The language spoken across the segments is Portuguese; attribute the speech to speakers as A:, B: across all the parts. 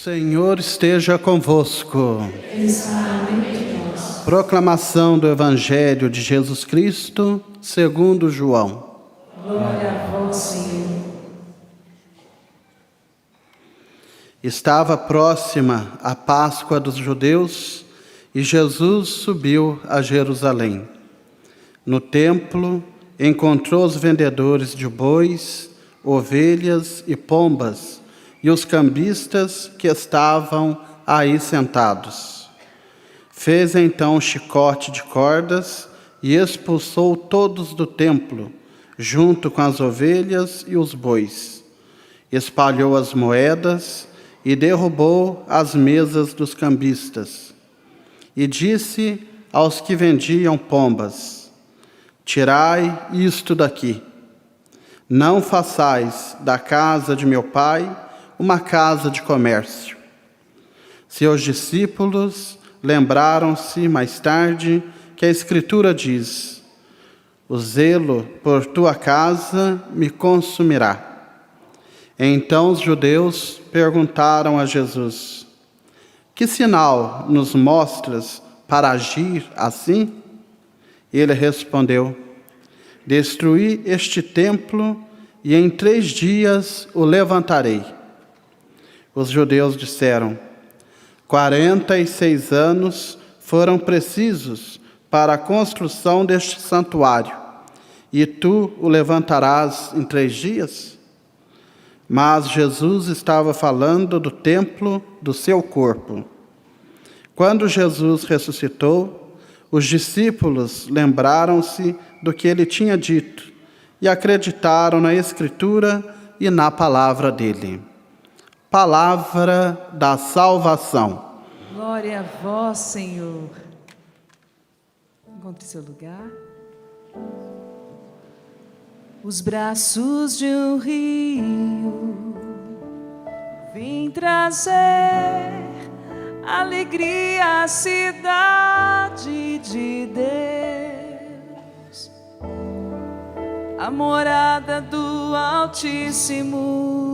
A: Senhor esteja convosco.
B: Ele está no meio de nós.
A: Proclamação do Evangelho de Jesus Cristo, segundo João.
B: Glória a vós, Senhor.
A: Estava próxima a Páscoa dos judeus e Jesus subiu a Jerusalém. No templo, encontrou os vendedores de bois, ovelhas e pombas e os cambistas que estavam aí sentados. Fez então um chicote de cordas e expulsou todos do templo, junto com as ovelhas e os bois. Espalhou as moedas e derrubou as mesas dos cambistas. E disse aos que vendiam pombas: tirai isto daqui. Não façais da casa de meu pai uma casa de comércio. Seus discípulos lembraram-se mais tarde que a Escritura diz: o zelo por tua casa me consumirá. Então os judeus perguntaram a Jesus: que sinal nos mostras para agir assim? Ele respondeu: destruí este templo e em 3 dias o levantarei. Os judeus disseram: 46 anos foram precisos para a construção deste santuário, e tu o levantarás em 3 dias? Mas Jesus estava falando do templo do seu corpo. Quando Jesus ressuscitou, os discípulos lembraram-se do que ele tinha dito e acreditaram na Escritura e na palavra dele. Palavra da salvação.
B: Glória a vós, Senhor. Encontre seu lugar. Os braços de um rio vêm trazer alegria à cidade de Deus, a morada do Altíssimo.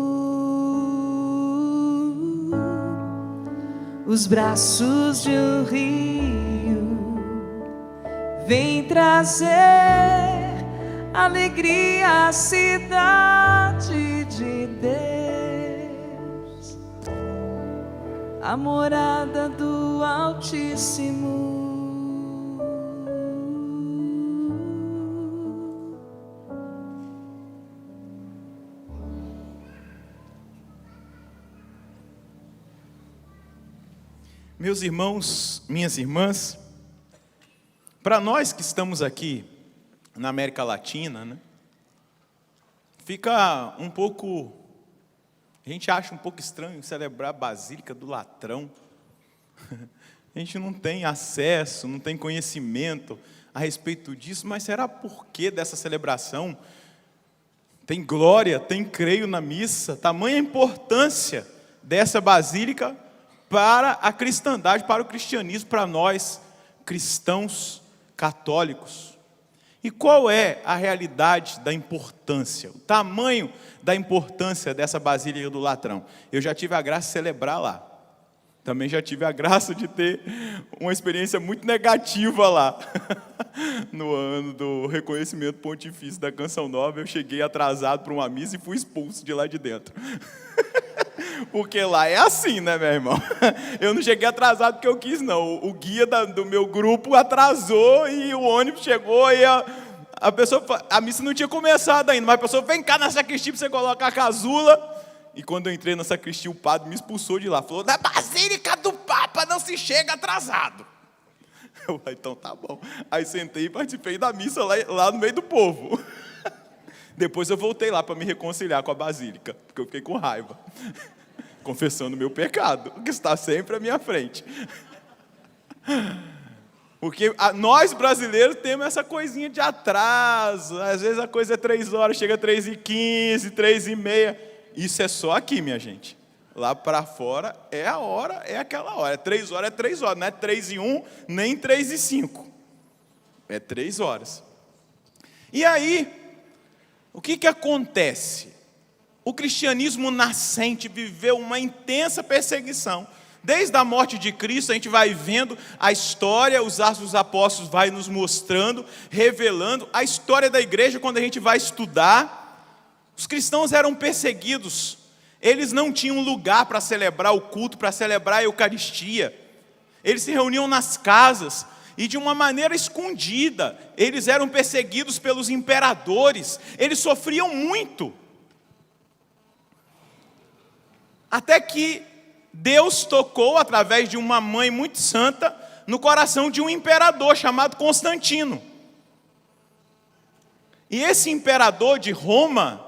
B: Os braços de um rio vêm trazer alegria à cidade de Deus, a morada do Altíssimo.
C: Meus irmãos, minhas irmãs, para nós que estamos aqui na América Latina, né, fica um pouco, a gente acha um pouco estranho celebrar a Basílica do Latrão. A gente não tem acesso, não tem conhecimento a respeito disso, mas será por que dessa celebração? Tem glória, tem creio na missa, tamanha importância dessa basílica para a cristandade, para o cristianismo, para nós cristãos católicos. E qual é a realidade da importância, o tamanho da importância dessa Basílica do Latrão? Eu já tive a graça de celebrar lá. Também já tive a graça de ter uma experiência muito negativa lá. No ano do reconhecimento pontifício da Canção Nova, eu cheguei atrasado para uma missa e fui expulso de lá de dentro. Porque lá é assim, né, meu irmão? Eu não cheguei atrasado porque eu quis, não. O guia do meu grupo atrasou e o ônibus chegou e a missa não tinha começado ainda, mas a pessoa: vem cá na sacristia para você colocar a casula. E quando eu entrei na sacristia, o padre me expulsou de lá. Falou: na Basílica do Papa não se chega atrasado. Eu falei: então tá bom. Aí sentei e participei da missa lá no meio do povo. Depois eu voltei lá para me reconciliar com a Basílica, porque eu fiquei com raiva, confessando o meu pecado, que está sempre à minha frente. Porque nós brasileiros temos essa coisinha de atraso. Às vezes a coisa é 3 horas, chega 3h15, 3h30. Isso é só aqui, minha gente. Lá para fora é a hora, é aquela hora. É 3 horas, é 3 horas. Não é 3h01, nem 3h05. É 3 horas. E aí, o que acontece? o cristianismo nascente viveu uma intensa perseguição. Desde a morte de Cristo, a gente vai vendo a história, os Atos dos Apóstolos vai nos mostrando, revelando a história da igreja. Quando a gente vai estudar, os cristãos eram perseguidos, eles não tinham lugar para celebrar o culto, para celebrar a Eucaristia, eles se reuniam nas casas, e de uma maneira escondida, eles eram perseguidos pelos imperadores, eles sofriam muito, até que Deus tocou, através de uma mãe muito santa, no coração de um imperador chamado Constantino. E esse imperador de Roma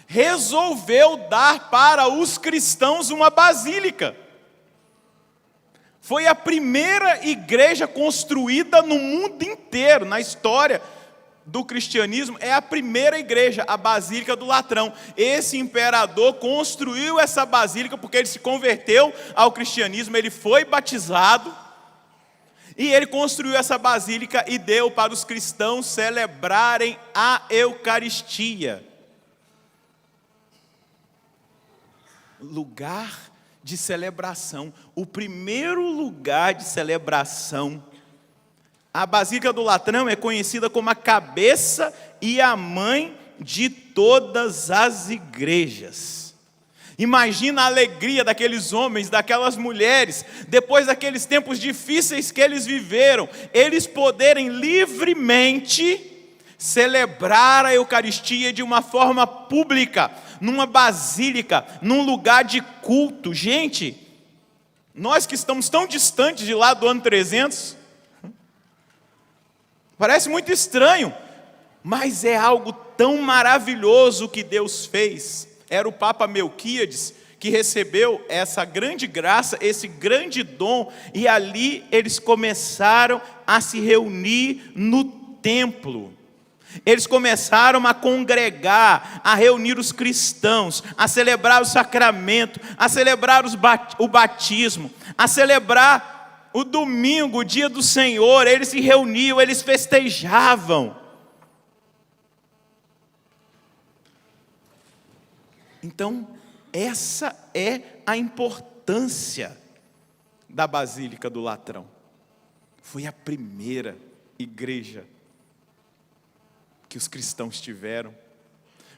C: resolveu dar para os cristãos uma basílica. Foi a primeira igreja construída no mundo inteiro, na história do cristianismo, é a primeira igreja, a Basílica do Latrão. Esse imperador construiu essa basílica porque ele se converteu ao cristianismo, ele foi batizado, e ele construiu essa basílica e deu para os cristãos celebrarem a Eucaristia. Lugar de celebração, o primeiro lugar de celebração. A Basílica do Latrão é conhecida como a cabeça e a mãe de todas as igrejas. Imagina a alegria daqueles homens, daquelas mulheres, depois daqueles tempos difíceis que eles viveram, eles poderem livremente celebrar a Eucaristia de uma forma pública, numa basílica, num lugar de culto. Gente, nós que estamos tão distantes de lá do ano 300, parece muito estranho, mas é algo tão maravilhoso que Deus fez. Era o Papa Melquíades que recebeu essa grande graça, esse grande dom, e ali eles começaram a se reunir no templo. Eles começaram a congregar, a reunir os cristãos, a celebrar o sacramento, a celebrar o batismo, a celebrar o domingo, o dia do Senhor. Eles se reuniam, eles festejavam. Então, essa é a importância da Basílica do Latrão. Foi a primeira igreja que os cristãos tiveram.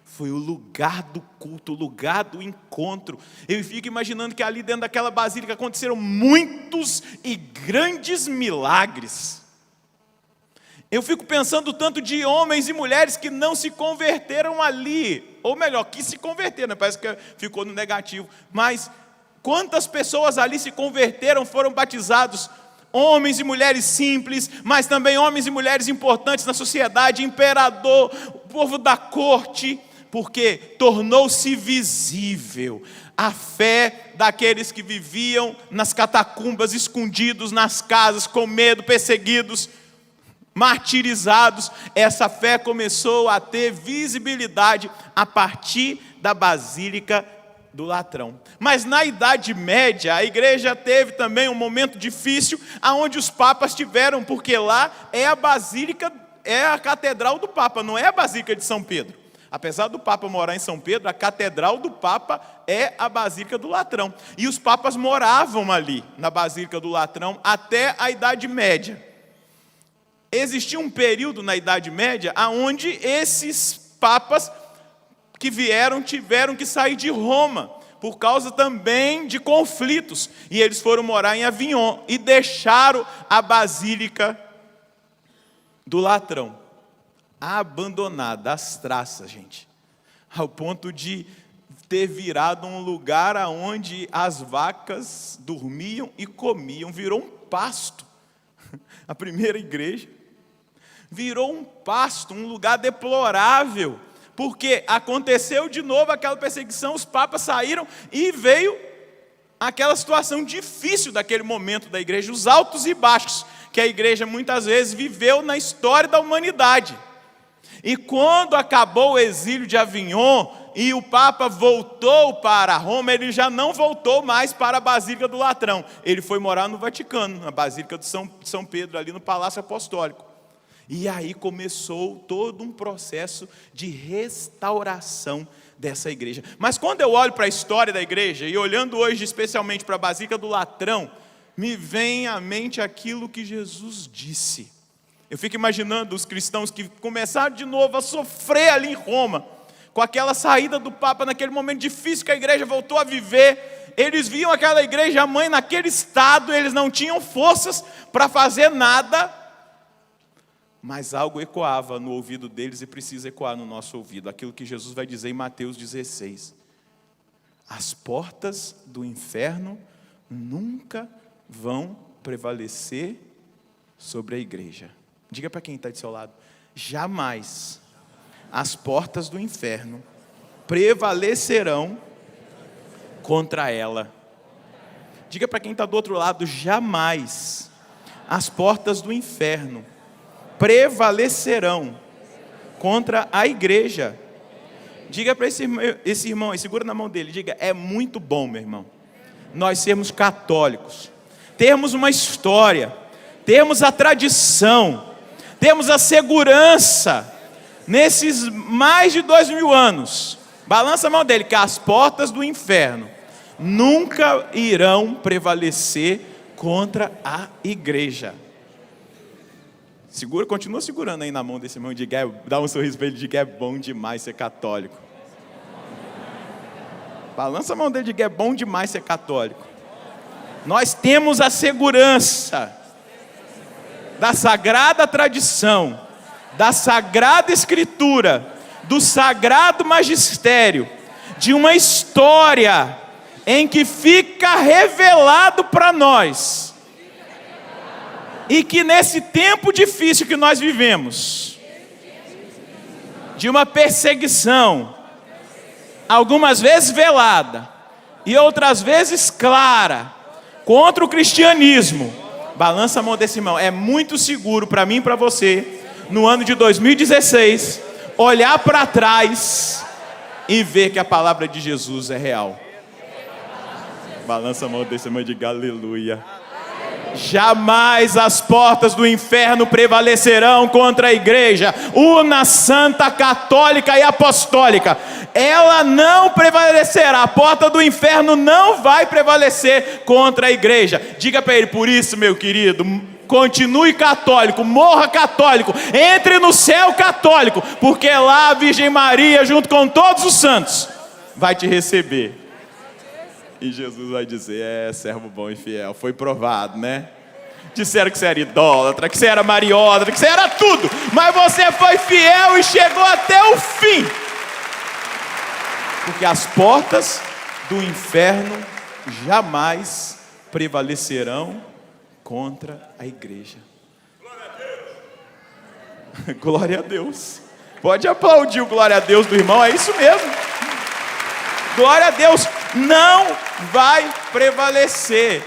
C: Foi o lugar do culto, o lugar do encontro. Eu fico imaginando que ali dentro daquela basílica aconteceram muitos e grandes milagres. Eu fico pensando tanto de homens e mulheres que não se converteram ali, ou melhor, que se converteram, parece que ficou no negativo, mas quantas pessoas ali se converteram, foram batizados, homens e mulheres simples, mas também homens e mulheres importantes na sociedade, imperador, o povo da corte, porque tornou-se visível a fé daqueles que viviam nas catacumbas, escondidos nas casas, com medo, perseguidos, martirizados. Essa fé começou a ter visibilidade a partir da Basílica do Latrão. Mas na Idade Média, a igreja teve também um momento difícil, aonde os papas tiveram, porque lá é a basílica, é a catedral do Papa, não é a Basílica de São Pedro. Apesar do Papa morar em São Pedro, a catedral do Papa é a Basílica do Latrão. E os papas moravam ali, na Basílica do Latrão, até a Idade Média. Existia um período na Idade Média, onde esses papas que vieram tiveram que sair de Roma, por causa também de conflitos, e eles foram morar em Avignon, e deixaram a Basílica do Latrão, abandonada, às traças, gente, ao ponto de ter virado um lugar onde as vacas dormiam e comiam, virou um pasto. A primeira igreja virou um pasto, um lugar deplorável, porque aconteceu de novo aquela perseguição, os papas saíram e veio aquela situação difícil daquele momento da igreja, os altos e baixos que a igreja muitas vezes viveu na história da humanidade. E quando acabou o exílio de Avignon e o Papa voltou para Roma, ele já não voltou mais para a Basílica do Latrão, ele foi morar no Vaticano, na Basílica de São Pedro, ali no Palácio Apostólico. E aí começou todo um processo de restauração dessa igreja. Mas quando eu olho para a história da igreja, e olhando hoje especialmente para a Basílica do Latrão, me vem à mente aquilo que Jesus disse. Eu fico imaginando os cristãos que começaram de novo a sofrer ali em Roma, com aquela saída do Papa, naquele momento difícil que a igreja voltou a viver. Eles viam aquela igreja mãe naquele estado, eles não tinham forças para fazer nada, mas algo ecoava no ouvido deles e precisa ecoar no nosso ouvido. Aquilo que Jesus vai dizer em Mateus 16. As portas do inferno nunca vão prevalecer sobre a igreja. Diga para quem está do seu lado: jamais as portas do inferno prevalecerão contra ela. Diga para quem está do outro lado: jamais as portas do inferno prevalecerão contra a igreja. Diga para esse irmão, e segura na mão dele, diga: é muito bom, meu irmão, nós sermos católicos, termos uma história, termos a tradição, temos a segurança, nesses mais de 2000 anos, balança a mão dele, que as portas do inferno nunca irão prevalecer contra a igreja. Segura, continua segurando aí na mão desse irmão, dá um sorriso para ele e diga: é bom demais ser católico. Balança a mão dele e diga: é bom demais ser católico. Nós temos a segurança da sagrada tradição, da sagrada escritura, do sagrado magistério, de uma história em que fica revelado para nós, e que nesse tempo difícil que nós vivemos, de uma perseguição, algumas vezes velada, e outras vezes clara, contra o cristianismo, balança a mão desse irmão, é muito seguro para mim e para você, no ano de 2016, olhar para trás e ver que a palavra de Jesus é real. Balança a mão desse irmão e diga: aleluia. Jamais as portas do inferno prevalecerão contra a igreja una, santa, católica e apostólica. Ela não prevalecerá, a porta do inferno não vai prevalecer contra a igreja. Diga para ele: por isso, meu querido, continue católico, morra católico, entre no céu católico, porque lá a Virgem Maria, junto com todos os santos, vai te receber. E Jesus vai dizer: servo bom e fiel, foi provado, né? Disseram que você era idólatra, que você era mariódata, que você era tudo, mas você foi fiel e chegou até o fim. Porque as portas do inferno jamais prevalecerão contra a igreja. Glória a Deus. Pode aplaudir o glória a Deus do irmão, é isso mesmo. Glória a Deus, não vai prevalecer.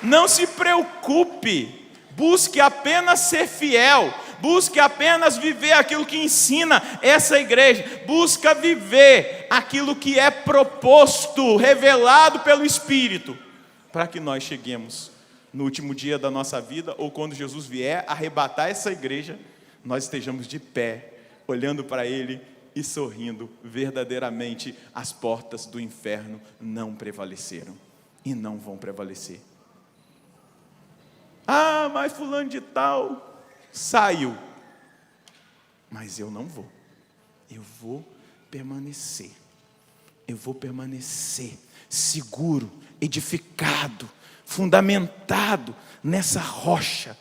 C: Não se preocupe, busque apenas ser fiel, busque apenas viver aquilo que ensina essa igreja, busca viver aquilo que é proposto, revelado pelo Espírito, para que nós cheguemos no último dia da nossa vida, ou quando Jesus vier arrebatar essa igreja, nós estejamos de pé, olhando para Ele e sorrindo. Verdadeiramente as portas do inferno não prevaleceram e não vão prevalecer. Ah, mas fulano de tal saiu, mas eu não vou, eu vou permanecer, seguro, edificado, fundamentado nessa rocha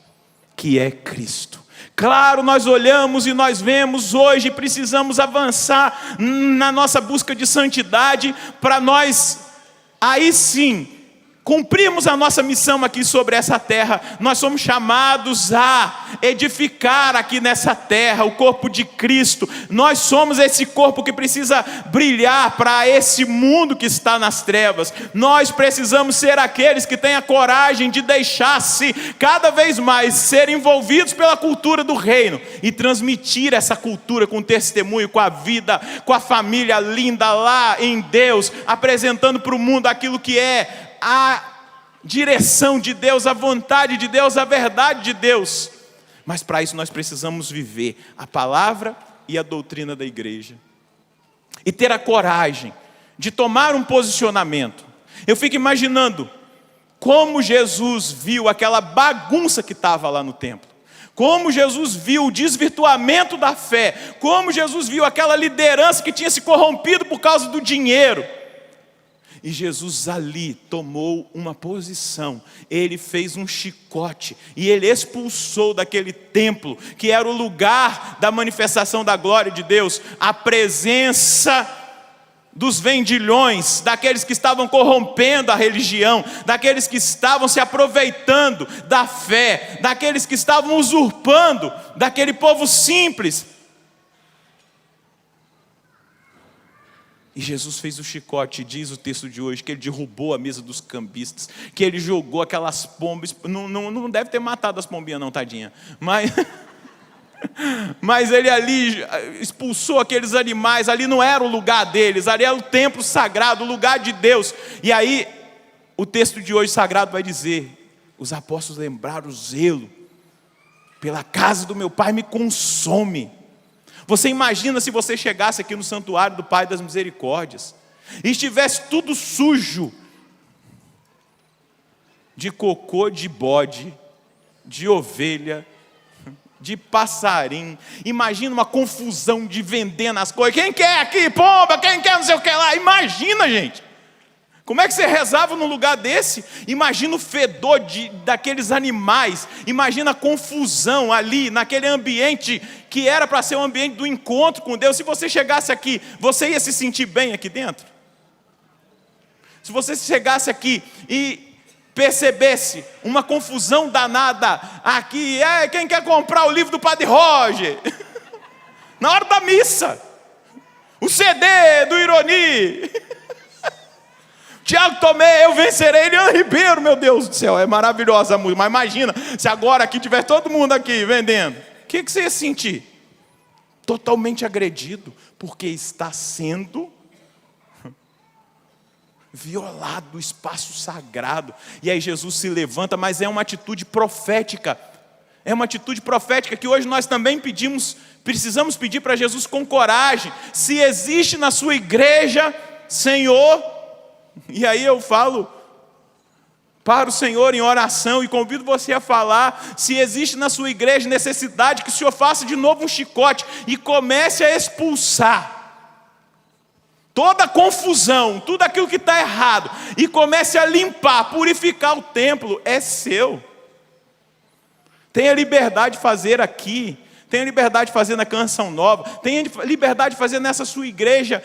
C: que é Cristo. Claro, nós olhamos e nós vemos hoje, precisamos avançar na nossa busca de santidade, para nós, aí sim, cumprimos a nossa missão aqui sobre essa terra. Nós somos chamados a edificar aqui nessa terra o corpo de Cristo. Nós somos esse corpo que precisa brilhar para esse mundo que está nas trevas. Nós precisamos ser aqueles que têm a coragem de deixar-se cada vez mais ser envolvidos pela cultura do reino e transmitir essa cultura com testemunho, com a vida, com a família linda lá em Deus, apresentando para o mundo aquilo que é a direção de Deus, a vontade de Deus, a verdade de Deus. Mas para isso nós precisamos viver a palavra e a doutrina da igreja. E ter a coragem de tomar um posicionamento. Eu fico imaginando como Jesus viu aquela bagunça que estava lá no templo. Como Jesus viu o desvirtuamento da fé. Como Jesus viu aquela liderança que tinha se corrompido por causa do dinheiro. E Jesus ali tomou uma posição. Ele fez um chicote e ele expulsou daquele templo, que era o lugar da manifestação da glória de Deus, a presença dos vendilhões, daqueles que estavam corrompendo a religião, daqueles que estavam se aproveitando da fé, daqueles que estavam usurpando daquele povo simples. E Jesus fez o chicote, diz o texto de hoje, que ele derrubou a mesa dos cambistas, que ele jogou aquelas pombas, não deve ter matado as pombinhas não, tadinha, mas ele ali expulsou aqueles animais, ali não era o lugar deles, ali era o templo sagrado, o lugar de Deus. E aí, o texto de hoje sagrado vai dizer, os apóstolos lembraram o zelo, pela casa do meu Pai me consome. Você imagina se você chegasse aqui no santuário do Pai das Misericórdias, e estivesse tudo sujo, de cocô de bode, de ovelha, de passarinho. Imagina uma confusão de vendendo as coisas. Quem quer aqui, pomba? Quem quer não sei o que lá? Imagina, gente. Como é que você rezava num lugar desse? Imagina o fedor daqueles animais. Imagina a confusão ali, naquele ambiente que era para ser um ambiente do encontro com Deus. Se você chegasse aqui, você ia se sentir bem aqui dentro? Se você chegasse aqui e percebesse uma confusão danada aqui, quem quer comprar o livro do Padre Roger? Na hora da missa, o CD do Ironi, Tiago Tomé, eu vencerei, Eliane Ribeiro, meu Deus do céu, é maravilhosa a música, mas imagina, se agora aqui tiver todo mundo aqui vendendo, o que você ia sentir? Totalmente agredido, porque está sendo violado o espaço sagrado. E aí Jesus se levanta, mas é uma atitude profética. É uma atitude profética que hoje nós também precisamos pedir para Jesus com coragem. Se existe na sua igreja, Senhor, e aí eu falo para o Senhor em oração e convido você a falar, se existe na sua igreja necessidade que o Senhor faça de novo um chicote e comece a expulsar toda a confusão, tudo aquilo que está errado, e comece a limpar, purificar o templo, é seu. Tenha liberdade de fazer aqui, tenha liberdade de fazer na Canção Nova, tenha liberdade de fazer nessa sua igreja,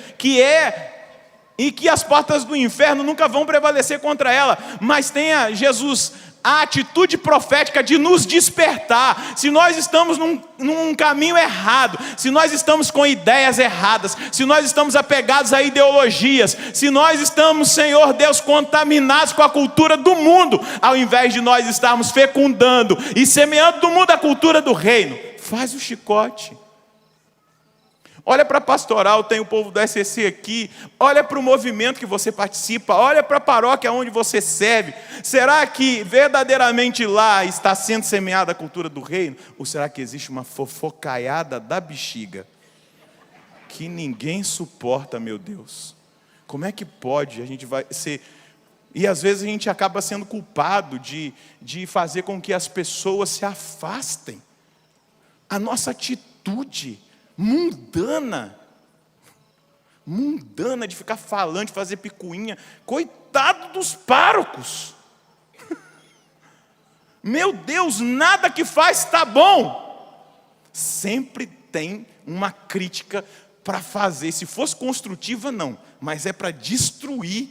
C: e que as portas do inferno nunca vão prevalecer contra ela, mas tenha, Jesus, a atitude profética de nos despertar. Se nós estamos num caminho errado, se nós estamos com ideias erradas, se nós estamos apegados a ideologias, se nós estamos, Senhor Deus, contaminados com a cultura do mundo, ao invés de nós estarmos fecundando e semeando do mundo a cultura do reino, faz o chicote. Olha para a pastoral, tem o povo do SCC aqui, olha para o movimento que você participa, olha para a paróquia onde você serve. Será que verdadeiramente lá está sendo semeada a cultura do reino? Ou será que existe uma fofocaiada da bexiga que ninguém suporta, meu Deus? Como é que pode? A gente vai ser... E às vezes a gente acaba sendo culpado de fazer com que as pessoas se afastem. A nossa atitude mundana de ficar falando, de fazer picuinha. Coitado dos párocos. Meu Deus, nada que faz está bom. Sempre tem uma crítica para fazer. Se fosse construtiva, não, mas é para destruir,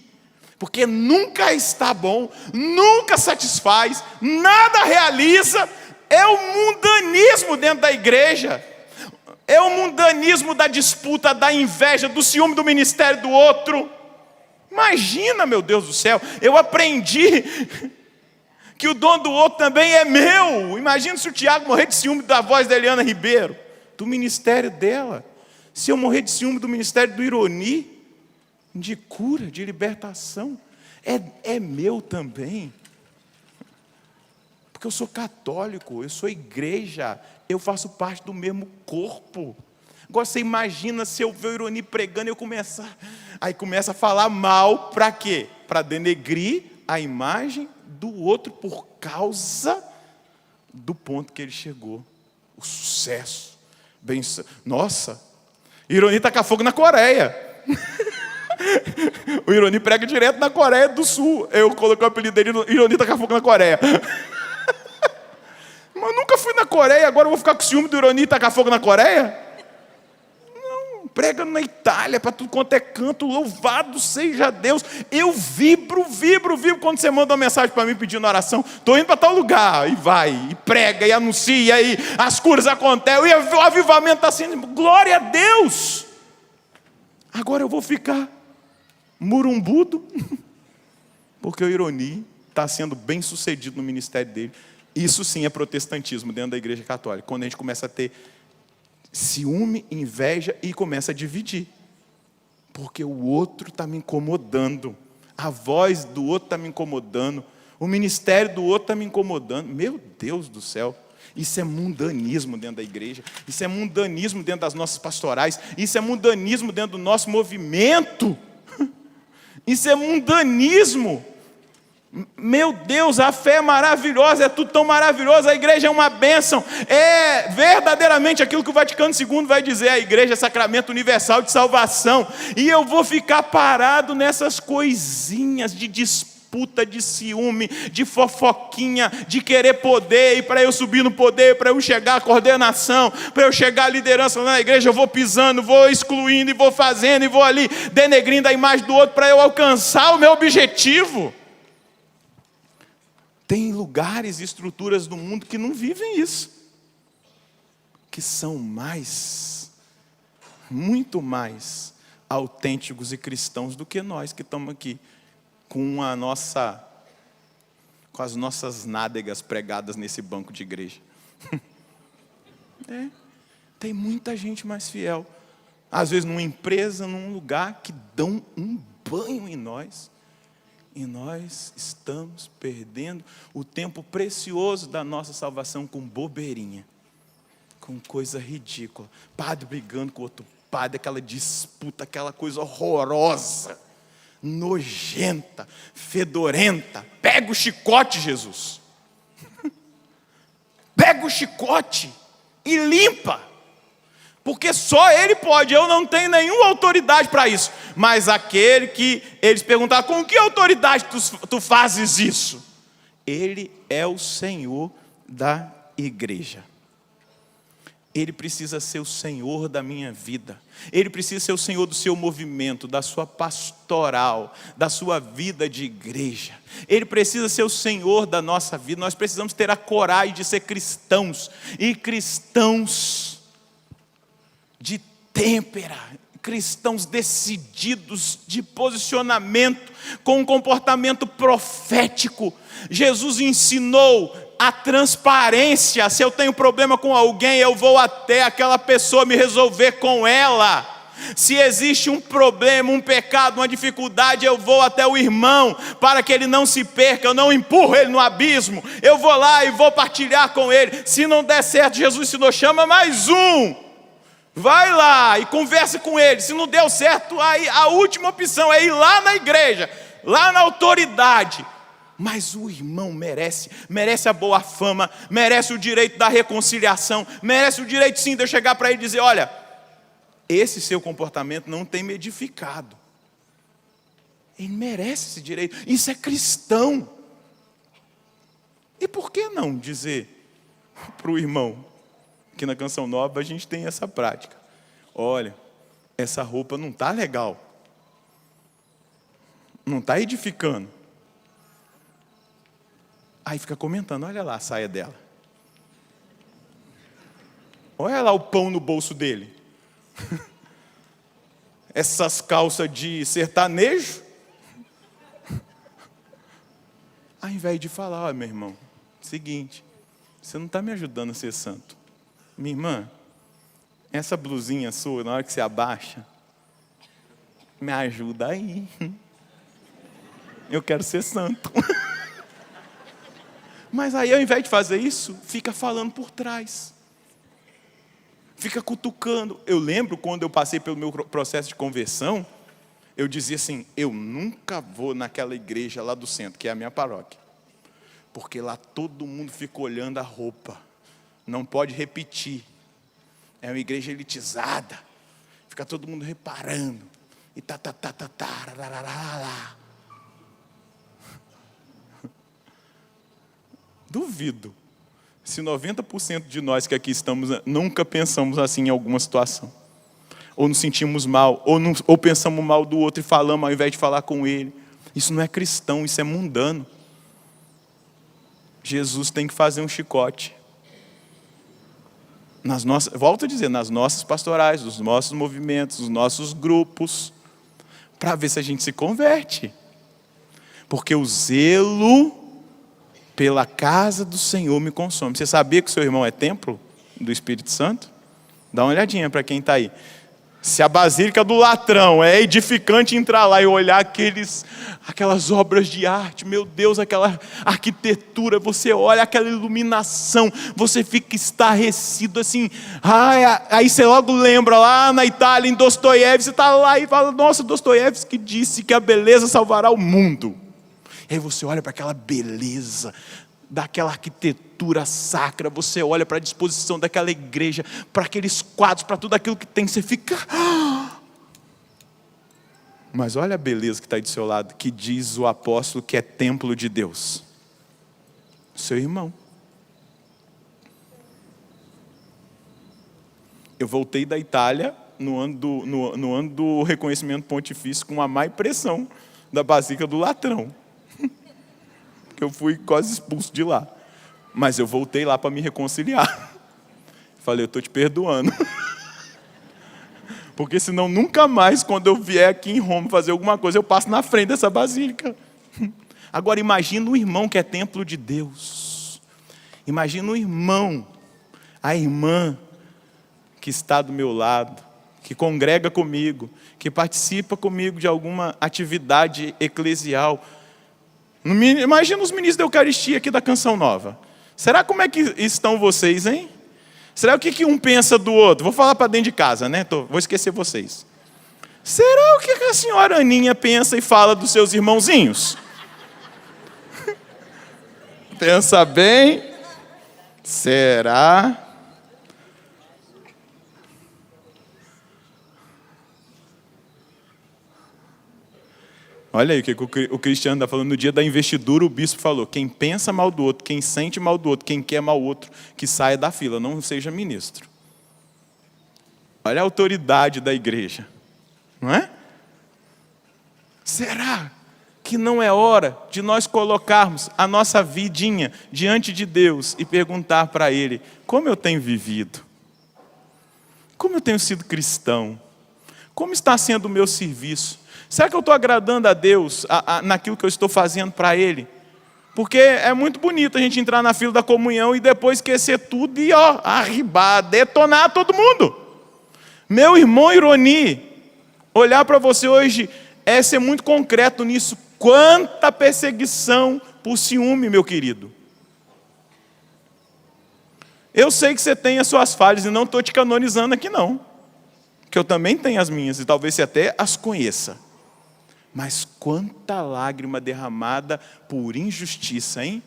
C: porque nunca está bom, nunca satisfaz, nada realiza. É o mundanismo dentro da igreja. É o mundanismo da disputa, da inveja, do ciúme do ministério do outro. Imagina, meu Deus do céu, eu aprendi que o dom do outro também é meu. Imagina se o Tiago morrer de ciúme da voz da Eliane Ribeiro, do ministério dela. Se eu morrer de ciúme do ministério do Ironi, de cura, de libertação, é meu também. Porque eu sou católico, eu sou igreja, eu faço parte do mesmo corpo. Agora você imagina se eu ver o Ironi pregando e eu começar... Aí começa a falar mal, para quê? Para denegrir a imagem do outro por causa do ponto que ele chegou. O sucesso. Nossa, Ironi taca fogo na Coreia. O Ironi prega direto na Coreia do Sul. Eu coloquei o apelido dele, Ironi taca fogo na Coreia. Mas eu nunca fui na Coreia, agora eu vou ficar com ciúme do Ironi tacar fogo na Coreia? Não, prega na Itália, para tudo quanto é canto, louvado seja Deus. Eu vibro quando você manda uma mensagem para mim pedindo oração. Estou indo para tal lugar, e vai, e prega, e anuncia, e as curas acontecem, e o avivamento está sendo, glória a Deus. Agora eu vou ficar murumbudo, porque o Ironi está sendo bem sucedido no ministério dele. Isso sim é protestantismo dentro da igreja católica, quando a gente começa a ter ciúme, inveja e começa a dividir, porque o outro está me incomodando, a voz do outro está me incomodando, o ministério do outro está me incomodando. Meu Deus do céu, isso é mundanismo dentro da igreja, isso é mundanismo dentro das nossas pastorais, isso é mundanismo dentro do nosso movimento, isso é mundanismo. Meu Deus, a fé é maravilhosa, é tudo tão maravilhoso, a igreja é uma bênção, é verdadeiramente aquilo que o Vaticano II vai dizer, a igreja é sacramento universal de salvação, e eu vou ficar parado nessas coisinhas de disputa, de ciúme, de fofoquinha, de querer poder, e para eu subir no poder, para eu chegar à coordenação, para eu chegar à liderança na igreja, eu vou pisando, vou excluindo, e vou fazendo, e vou ali denegrindo a imagem do outro, para eu alcançar o meu objetivo. Tem lugares e estruturas do mundo que não vivem isso, que são muito mais autênticos e cristãos do que nós que estamos aqui com as nossas nádegas pregadas nesse banco de igreja. Tem muita gente mais fiel, às vezes numa empresa, num lugar, que dão um banho em nós. E nós estamos perdendo o tempo precioso da nossa salvação com bobeirinha, com coisa ridícula. Padre brigando com outro padre, aquela disputa, aquela coisa horrorosa, nojenta, fedorenta. Pega o chicote, Jesus. Pega o chicote e limpa. Porque só Ele pode, eu não tenho nenhuma autoridade para isso. Mas aquele que eles perguntaram, com que autoridade tu fazes isso? Ele é o Senhor da igreja. Ele precisa ser o Senhor da minha vida. Ele precisa ser o Senhor do seu movimento, da sua pastoral, da sua vida de igreja. Ele precisa ser o Senhor da nossa vida. Nós precisamos ter a coragem de ser cristãos. E cristãos de têmpera, cristãos decididos, de posicionamento, com um comportamento profético. Jesus ensinou a transparência. Se eu tenho problema com alguém, eu vou até aquela pessoa me resolver com ela. Se existe um problema, um pecado, uma dificuldade, eu vou até o irmão, para que ele não se perca, eu não empurro ele no abismo, eu vou lá e vou partilhar com ele. Se não der certo, Jesus ensinou, chama mais um. Vai lá e conversa com ele. Se não deu certo, aí a última opção é ir lá na igreja, lá na autoridade. Mas o irmão merece a boa fama, merece o direito da reconciliação, merece o direito sim de eu chegar para ele e dizer, olha, esse seu comportamento não tem me edificado. Ele merece esse direito, isso é cristão. E por que não dizer para o irmão, que na Canção Nova a gente tem essa prática, olha, essa roupa não está legal, não está edificando. Aí fica comentando, olha lá a saia dela, olha lá o pão no bolso dele, essas calças de sertanejo. Ao invés de falar, olha meu irmão, seguinte, você não está me ajudando a ser santo. Minha irmã, essa blusinha sua, na hora que você abaixa, me ajuda aí. Eu quero ser santo. Mas aí, ao invés de fazer isso, fica falando por trás. Fica cutucando. Eu lembro quando eu passei pelo meu processo de conversão, eu dizia assim, eu nunca vou naquela igreja lá do centro, que é a minha paróquia. Porque lá todo mundo fica olhando a roupa. Não pode repetir. É uma igreja elitizada. Fica todo mundo reparando. E duvido se 90% de nós que aqui estamos nunca pensamos assim em alguma situação. Ou nos sentimos mal, ou pensamos mal do outro e falamos ao invés de falar com ele. Isso não é cristão, isso é mundano. Jesus tem que fazer um chicote. Volto a dizer, nas nossas pastorais, nos nossos movimentos, nos nossos grupos, para ver se a gente se converte. Porque o zelo pela casa do Senhor me consome. Você sabia que o seu irmão é templo do Espírito Santo? Dá uma olhadinha para quem está aí. Se a Basílica do Latrão é edificante entrar lá e olhar aquelas obras de arte, meu Deus, aquela arquitetura, você olha aquela iluminação, você fica estarrecido assim, aí você logo lembra lá na Itália, em Dostoiévski, você está lá e fala, nossa, Dostoiévski disse que a beleza salvará o mundo. E aí você olha para aquela beleza, daquela arquitetura sacra, você olha para a disposição daquela igreja, para aqueles quadros, para tudo aquilo que tem, você fica... Mas olha a beleza que está aí do seu lado, que diz o apóstolo que é templo de Deus. Seu irmão. Eu voltei da Itália no ano do reconhecimento pontifício com uma má impressão da Basílica do Latrão. Eu fui quase expulso de lá. Mas eu voltei lá para me reconciliar. Falei, eu estou te perdoando. Porque senão nunca mais, quando eu vier aqui em Roma fazer alguma coisa, eu passo na frente dessa basílica. Agora imagina um irmão que é templo de Deus. Imagina um irmão, a irmã que está do meu lado, que congrega comigo, que participa comigo de alguma atividade eclesial. Imagina os ministros da Eucaristia aqui da Canção Nova. Será como é que estão vocês, hein? Será o que um pensa do outro? Vou falar para dentro de casa, né? Vou esquecer vocês. Será o que a senhora Aninha pensa e fala dos seus irmãozinhos? Pensa bem. Será? Olha aí o que o Cristiano está falando. No dia da investidura, o bispo falou, quem pensa mal do outro, quem sente mal do outro, quem quer mal do outro, que saia da fila, não seja ministro. Olha a autoridade da igreja. Não é? Será que não é hora de nós colocarmos a nossa vidinha diante de Deus e perguntar para Ele, como eu tenho vivido? Como eu tenho sido cristão? Como está sendo o meu serviço? Será que eu estou agradando a Deus naquilo que eu estou fazendo para Ele? Porque é muito bonito a gente entrar na fila da comunhão e depois esquecer tudo e arribar, detonar todo mundo. Meu irmão Ironi, olhar para você hoje é ser muito concreto nisso. Quanta perseguição por ciúme, meu querido. Eu sei que você tem as suas falhas e não estou te canonizando aqui não. Que eu também tenho as minhas e talvez você até as conheça. Mas quanta lágrima derramada por injustiça, hein?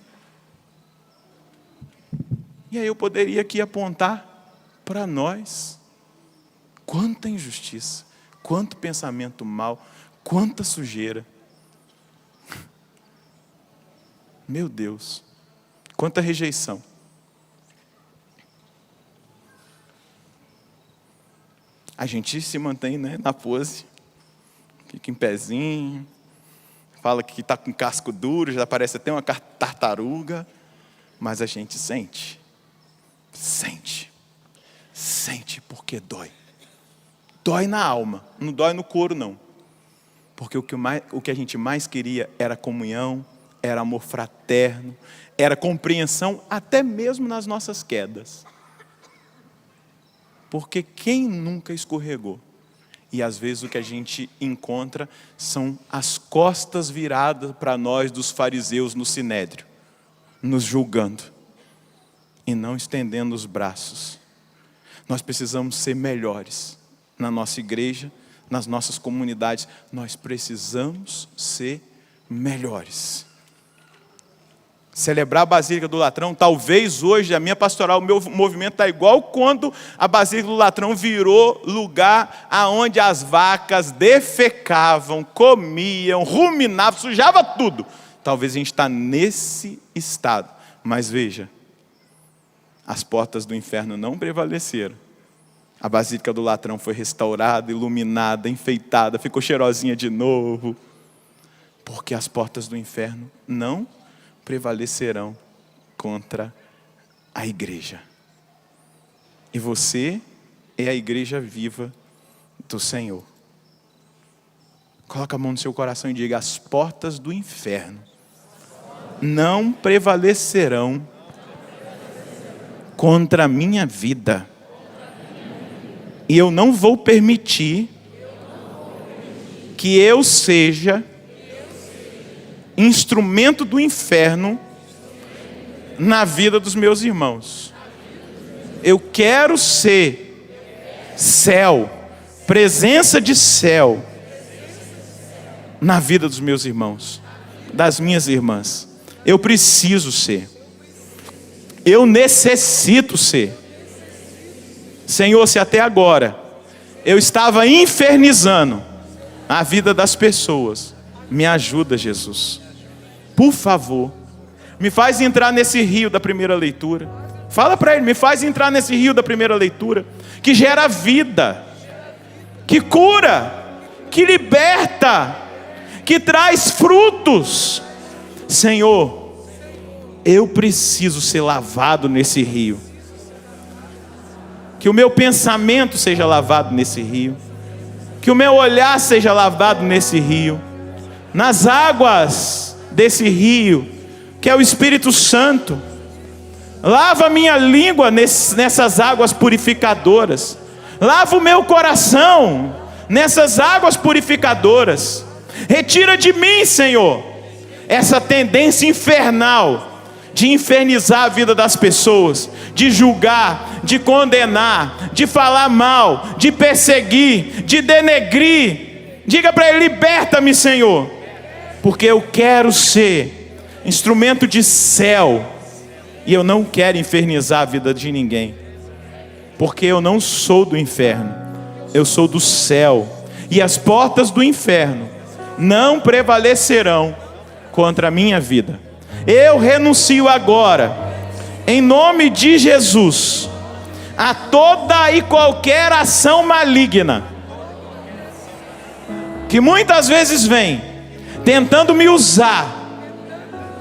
C: E aí eu poderia aqui apontar para nós. Quanta injustiça, quanto pensamento mau, quanta sujeira. Meu Deus, quanta rejeição. A gente se mantém, né, na pose. Fica em pezinho, fala que está com casco duro, já parece até uma tartaruga, mas a gente sente, porque dói. Dói na alma, não dói no couro não. Porque o que a gente mais queria era comunhão, era amor fraterno, era compreensão até mesmo nas nossas quedas. Porque quem nunca escorregou? E às vezes o que a gente encontra são as costas viradas para nós dos fariseus no sinédrio. nos julgando e não estendendo os braços. Nós precisamos ser melhores na nossa igreja, nas nossas comunidades. Nós precisamos ser melhores. Celebrar a Basílica do Latrão, talvez hoje a minha pastoral, o meu movimento está igual quando a Basílica do Latrão virou lugar aonde as vacas defecavam, comiam, ruminavam, sujava tudo. Talvez a gente está nesse estado, mas veja, as portas do inferno não prevaleceram. A Basílica do Latrão foi restaurada, iluminada, enfeitada, ficou cheirosinha de novo, porque as portas do inferno não prevalecerão contra a igreja. E você é a igreja viva do Senhor. Coloca a mão no seu coração e diga: as portas do inferno não prevalecerão contra a minha vida. E eu não vou permitir que eu seja instrumento do inferno na vida dos meus irmãos. Eu quero ser céu, presença de céu na vida dos meus irmãos, das minhas irmãs. Eu preciso ser. Eu necessito ser. Senhor, se até agora eu estava infernizando a vida das pessoas, me ajuda, Jesus. Por favor, me faz entrar nesse rio da primeira leitura. Fala para ele, me faz entrar nesse rio da primeira leitura, que gera vida, que cura, que liberta, que traz frutos. Senhor, eu preciso ser lavado nesse rio. Que o meu pensamento seja lavado nesse rio. Que o meu olhar seja lavado nesse rio. Nas águas desse rio, que é o Espírito Santo. Lava a minha língua nessas águas purificadoras. Lava o meu coração nessas águas purificadoras. Retira de mim, Senhor, essa tendência infernal de infernizar a vida das pessoas, de julgar, de condenar, de falar mal, de perseguir, de denegrir. Diga para ele: liberta-me, Senhor, porque eu quero ser instrumento de céu, e eu não quero infernizar a vida de ninguém, porque eu não sou do inferno, eu sou do céu, e as portas do inferno não prevalecerão contra a minha vida. Eu renuncio agora, em nome de Jesus, a toda e qualquer ação maligna, que muitas vezes vem tentando me usar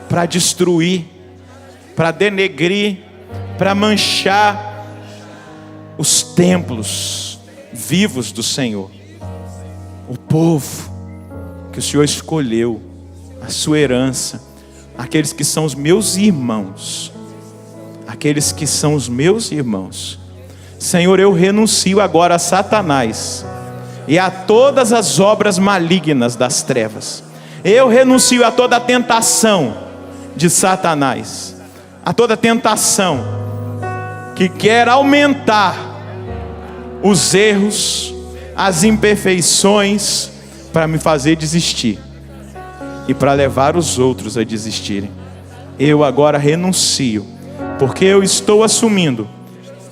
C: para destruir, para denegrir, para manchar os templos vivos do Senhor, o povo que o Senhor escolheu, a sua herança, aqueles que são os meus irmãos, aqueles que são os meus irmãos. Senhor, eu renuncio agora a Satanás e a todas as obras malignas das trevas. Eu renuncio a toda a tentação de Satanás, a toda tentação que quer aumentar os erros, as imperfeições, para me fazer desistir e para levar os outros a desistirem. Eu agora renuncio, porque eu estou assumindo: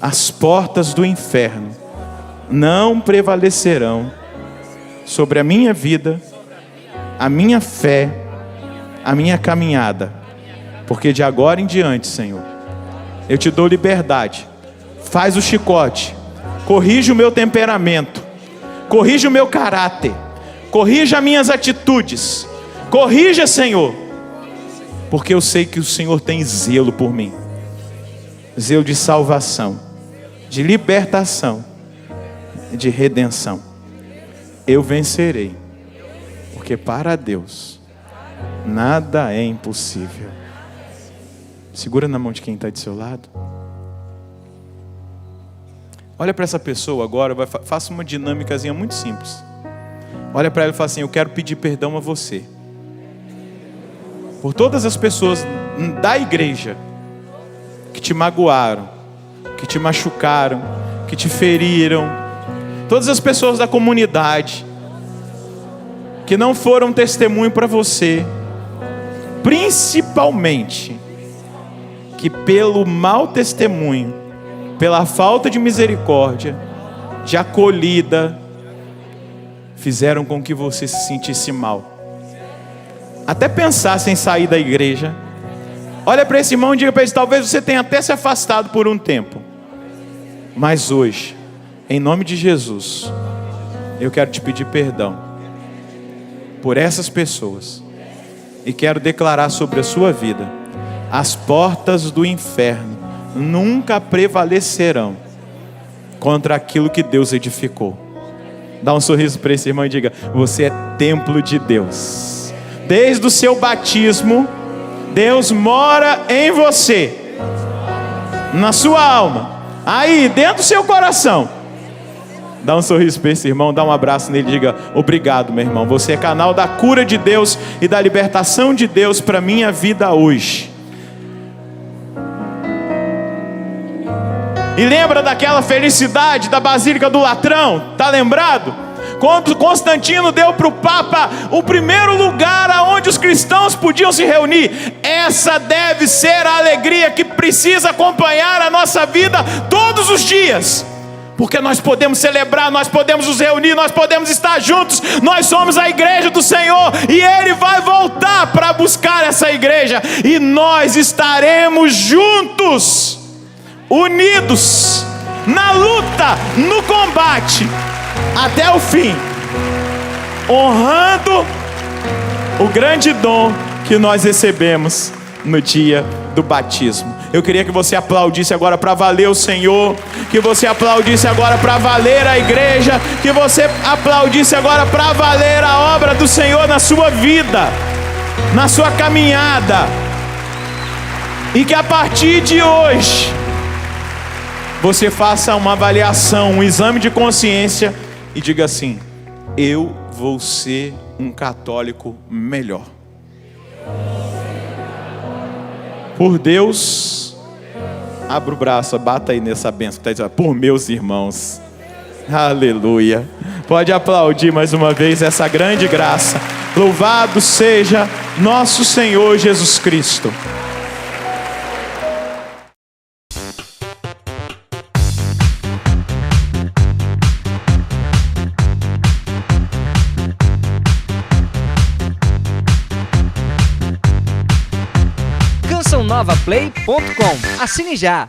C: as portas do inferno não prevalecerão sobre a minha vida, a minha fé, a minha caminhada, porque de agora em diante, Senhor, eu te dou liberdade. Faz o chicote, corrige o meu temperamento, corrige o meu caráter, corrija as minhas atitudes, corrija, Senhor, porque eu sei que o Senhor tem zelo por mim, zelo de salvação, de libertação, de redenção. Eu vencerei, porque para Deus nada é impossível. Segura na mão de quem está do seu lado. Olha para essa pessoa agora, faça uma dinâmicazinha muito simples. Olha para ela e fala assim: eu quero pedir perdão a você por todas as pessoas da igreja que te magoaram, que te machucaram, que te feriram, todas as pessoas da comunidade que não foram testemunho para você, principalmente que pelo mau testemunho, pela falta de misericórdia, de acolhida, fizeram com que você se sentisse mal, até pensasse em sair da igreja. Olha para esse irmão e diga para ele: talvez você tenha até se afastado por um tempo, mas hoje, em nome de Jesus, eu quero te pedir perdão por essas pessoas e quero declarar sobre a sua vida: as portas do inferno nunca prevalecerão contra aquilo que Deus edificou. Dá um sorriso para esse irmão e diga: você é templo de Deus. Desde o seu batismo, Deus mora em você, na sua alma, aí dentro do seu coração. Dá um sorriso para esse irmão, dá um abraço nele e diga: obrigado, meu irmão. Você é canal da cura de Deus e da libertação de Deus para a minha vida hoje. E lembra daquela felicidade da Basílica do Latrão? Tá lembrado? Quando Constantino deu para o Papa o primeiro lugar aonde os cristãos podiam se reunir. Essa deve ser a alegria que precisa acompanhar a nossa vida todos os dias, porque nós podemos celebrar, nós podemos nos reunir, nós podemos estar juntos. Nós somos a igreja do Senhor e Ele vai voltar para buscar essa igreja, e nós estaremos juntos, unidos, na luta, no combate, até o fim, honrando o grande dom que nós recebemos no dia do batismo. Eu queria que você aplaudisse agora para valer o Senhor, que você aplaudisse agora para valer a igreja, que você aplaudisse agora para valer a obra do Senhor na sua vida, na sua caminhada, e que a partir de hoje você faça uma avaliação, um exame de consciência e diga assim: eu vou ser um católico melhor. Por Deus, abra o braço, bata aí nessa bênção que está dizendo: por meus irmãos. Aleluia. Pode aplaudir mais uma vez essa grande graça. Louvado seja nosso Senhor Jesus Cristo.
D: CançãoNovaPlay.com. Assine já!